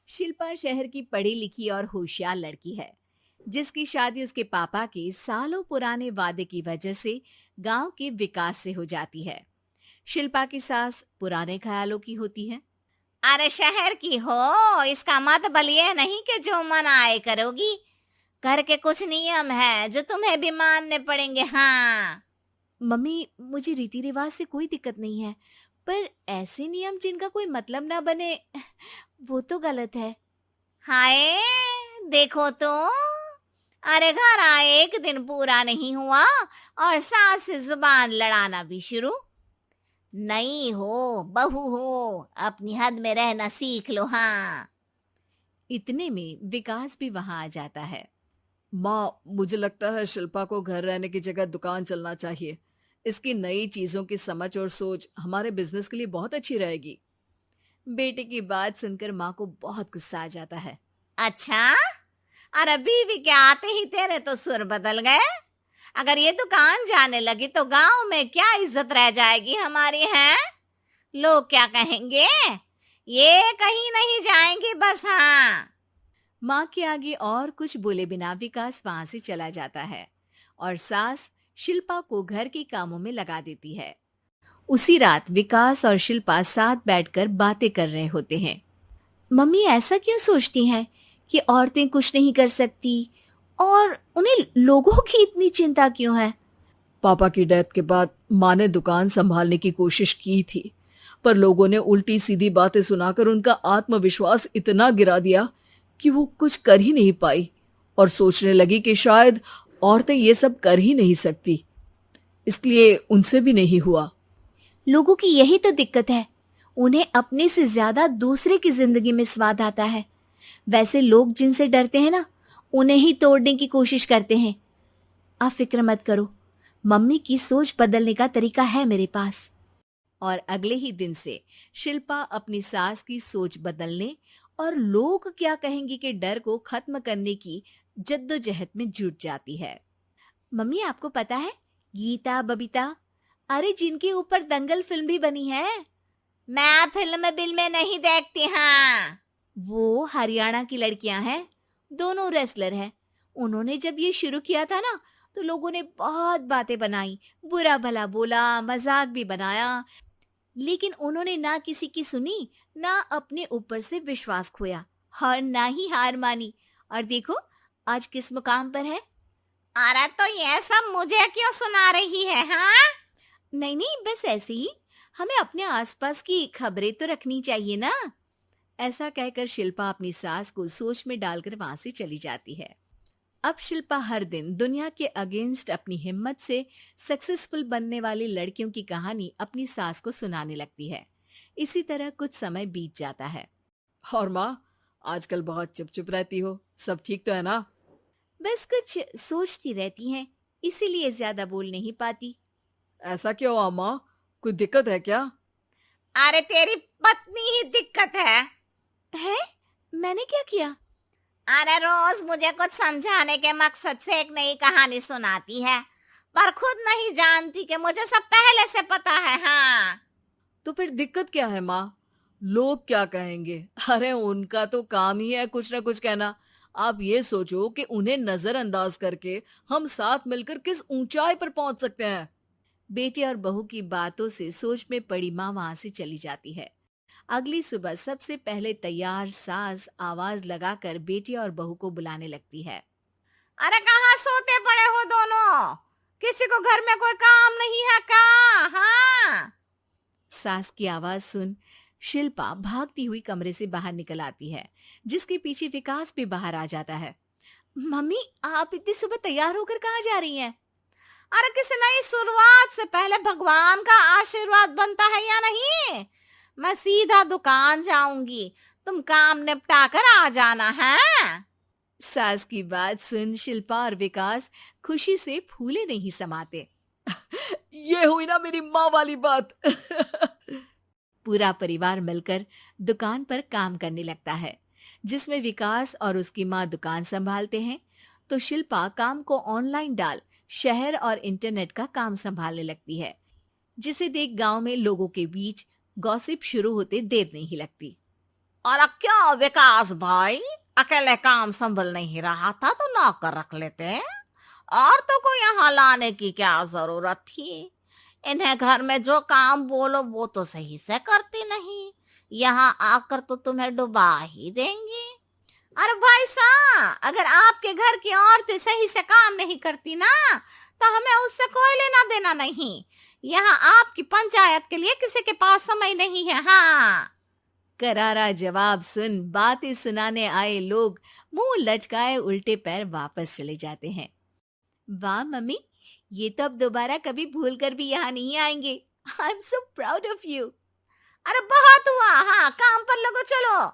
शिल्पा शहर की पढ़ी लिखी और होशियार लड़की है, जिसकी शादी उसके पापा के सालों पुराने वादे की वजह से गांव के विकास से हो जाती है। शिल्पा की सास पुराने ख्यालों की होती है। अरे शहर की हो, इसका मतलब ये नहीं कि जो मन आए करोगी। घर के कुछ नियम है जो तुम्हें भी मानने पड़ेंगे। हाँ। मम्मी, मुझे रीति रिवाज से कोई दिक्कत नहीं है, पर ऐसे नियम जिनका कोई मतलब ना बने, वो तो गलत है। हाय, देखो तो। अरे घर आए एक दिन पूरा नहीं हुआ और सास से जुबान लड़ाना भी शुरू। नहीं हो, बहू हो, अपनी हद में रहना सीख लो। हाँ। इतने में विकास भी वहां आ जाता है। माँ, मुझे लगता है शिल्पा को घर रहने की जगह दुकान चलना चाहिए। इसकी नई चीजों की समझ और सोच हमारे बिजनेस के लिए बहुत अच्छी रहेगी। बेटे की बात सुनकर माँ को बहुत गुस्सा आ जाता है। अच्छा, अरे बीवी के आते ही तेरे तो सुर बदल गए। अगर ये दुकान जाने लगी तो गांव में क्या इज्जत रह जाएगी हमारी। है लोग क्या कहेंगे? ये कहीं नहीं जाएंगी बस। हाँ। माँ के आगे और कुछ बोले बिना विकास वहां से चला जाता है और सास शिल्पा को घर के कामों में लगा देती है। उसी रात विकास और शिल्पा साथ बैठकर बातें कर रहे होते हैं। मम्मी ऐसा क्यों सोचती हैं कि औरतें कुछ नहीं कर सकती, और उन्हें लोगों की इतनी चिंता क्यों है? पापा की डेथ के बाद माँ ने दुकान संभालने की कोशिश की थी, पर लोगों ने उल्टी सीधी बातें सुनाकर उनका आत्मविश्वास इतना गिरा दिया कि वो कुछ कर ही नहीं पाई और सोचने लगी कि शायद औरतें ये सब कर ही नहीं सकती। इसलिए उनसे भी नहीं हुआ। लोगों की यही तो दिक्कत है, उन्हें अपने से ज्यादा दूसरे की जिंदगी में स्वाद आता है। वैसे लोग जिनसे डरते हैं ना, उन्हें ही तोड़ने की कोशिश करते हैं। आप फिक्र मत करो, मम्मी की सोच बदलने का तरीका है मेरे पास। और अगले ही दिन से शिल्पा अपनी सास की सोच बदलने और लोग क्या कहेंगे के डर को खत्म करने की जद्दोजहद में जुट जाती है। मम्मी, आपको पता है, गीता बबीता, अरे जिनके ऊपर दंगल फिल्म भी बनी है, मैं फिल्म बिल में नहीं देखती। हाँ। वो हरियाणा की लड़कियां हैं। दोनों रेसलर हैं। उन्होंने जब ये शुरू किया था ना, तो लोगों ने बहुत बातें बनाई, बुरा भला बोला, मजाक भी बनाया, लेकिन उन्होंने ना किसी की सुनी, ना अपने ऊपर से विश्वास खोया और ना ही हार मानी। और देखो आज किस मुकाम पर है। अरे तो ये सब मुझे क्यों सुना रही है? हाँ। नहीं नहीं, बस ऐसे ही, हमें अपने आसपास की खबरें तो रखनी चाहिए ना। ऐसा कहकर शिल्पा अपनी सास को सोच में डालकर वहां से चली जाती है। अब शिल्पा हर दिन दुनिया के अगेंस्ट अपनी हिम्मत से सक्सेसफुल बनने वाली लड़कियों की कहानी अपनी सास को सुनाने लगती है। इसी तरह कुछ समय बीत जाता है। और माँ, आजकल बहुत चुप चुप रहती हो, सब ठीक तो है ना? बस कुछ सोचती रहती हैं, इसीलिए ज्यादा बोल नहीं पाती। ऐसा क्यों हुआ माँ? कोई दिक्कत है क्या? अरे तेरी पत्नी ही दिक्कत है। है? मैंने क्या किया? अरे रोज मुझे कुछ समझाने के मकसद से एक नई कहानी सुनाती है, पर खुद नहीं जानती कि मुझे सब पहले से पता है। हाँ। तो फिर दिक्कत क्या है माँ? लोग क्या कहेंगे? अरे उनका तो काम ही है कुछ ना कुछ कहना। आप ये सोचो कि उन्हें नजरअंदाज करके हम साथ मिलकर किस ऊंचाई पर पहुंच सकते हैं। बेटे और बहू की बातों से सोच में पड़ी माँ वहां से चली जाती है। अगली सुबह सबसे पहले तैयार सास आवाज लगाकर बेटे और बहू को बुलाने लगती है। अरे कहाँ सोते पड़े हो दोनों? किसी को घर में कोई काम नहीं है का? हाँ। सास की आवाज सुन शिल्पा भागती हुई कमरे से बाहर निकल आती है, जिसके पीछे विकास भी बाहर आ जाता है। मम्मी, आप इतनी सुबह तैयार होकर कहाँ जा रही हैं? अरे किसी नई शुरुआत से पहले भगवान का आशीर्वाद बनता है या नहीं? मैं सीधा दुकान जाऊंगी, तुम काम निपटा कर आ जाना है। सास की बात सुन शिल्पा और विकास खुशी से फूले नहीं समाते। ये हुई ना मेरी माँ वाली बात। पूरा परिवार मिलकर दुकान पर काम करने लगता है, जिसमें विकास और उसकी माँ दुकान संभालते हैं, तो शिल्पा काम को ऑनलाइन डाल शहर और इंटरनेट का काम संभालने लगती है, जिसे देख गांव में लोगों के बीच गॉसिप शुरू होते देर नहीं लगती। और क्या विकास भाई, अकेले काम संभल नहीं रहा था तो नौकर रख लेते, और तो को यहाँ लाने की क्या जरूरत थी। इन्हें घर में जो काम बोलो वो तो सही से करती नहीं, यहाँ आकर तो तुम्हें डुबा ही देंगी। अरे भाई साहब, अगर आपके घर की औरतें सही से काम नहीं करती ना, तो हमें उससे कोई लेना देना नहीं। यहाँ आपकी पंचायत के लिए किसी के पास समय नहीं है। हाँ, करारा जवाब सुन बातें सुनाने आए लोग मुंह लटकाए उल्टे पैर वापस चले जाते हैं। वाह मम्मी, ये तो अब दोबारा कभी भूल कर भी यहाँ नहीं आएंगे। I am so proud of you. अरे बहुत हुआ, हाँ काम पर लगो चलो।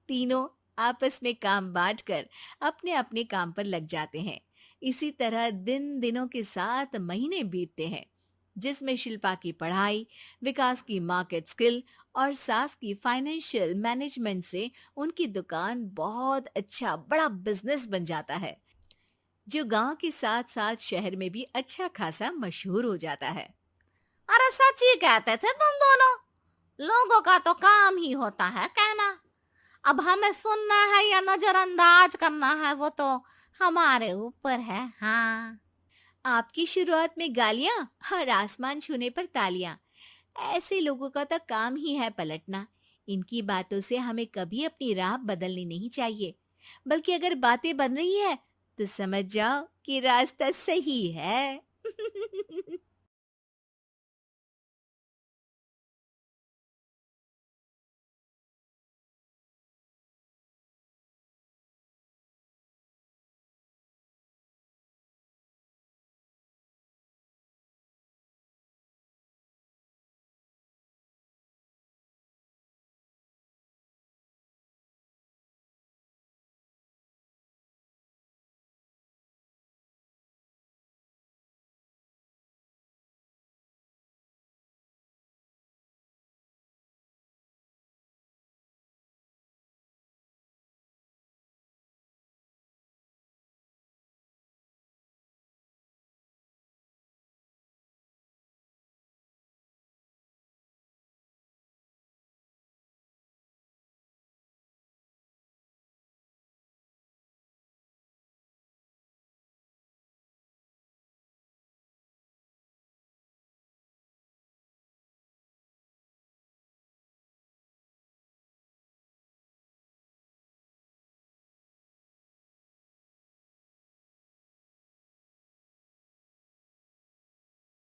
तीनों आपस में काम बांटकर अपने अपने काम पर लग जाते हैं। इसी तरह दिनों के साथ महीने बीतते हैं, जिसमें शिल्पा की पढ़ाई, विकास की मार्केट स्किल और सास की फाइनेंशियल मैनेजमेंट से उनकी दुकान बहुत अच्छा बड़ा बिजनेस बन जाता है, जो गांव के साथ साथ शहर में भी अच्छा खासा मशहूर हो जाता है। अरे सच ही कहते थे तुम दोनों, लोगों का तो काम ही होता है कहना। अब हमें सुनना है या नजरअंदाज करना है वो तो हमारे ऊपर है। हाँ, आपकी शुरुआत में गालियां और आसमान छूने पर तालियां, ऐसे लोगों का तो काम ही है पलटना। इनकी बातों से हमें कभी अपनी राह बदलनी नहीं चाहिए, बल्कि अगर बातें बन रही है तो समझ जाओ कि रास्ता सही है।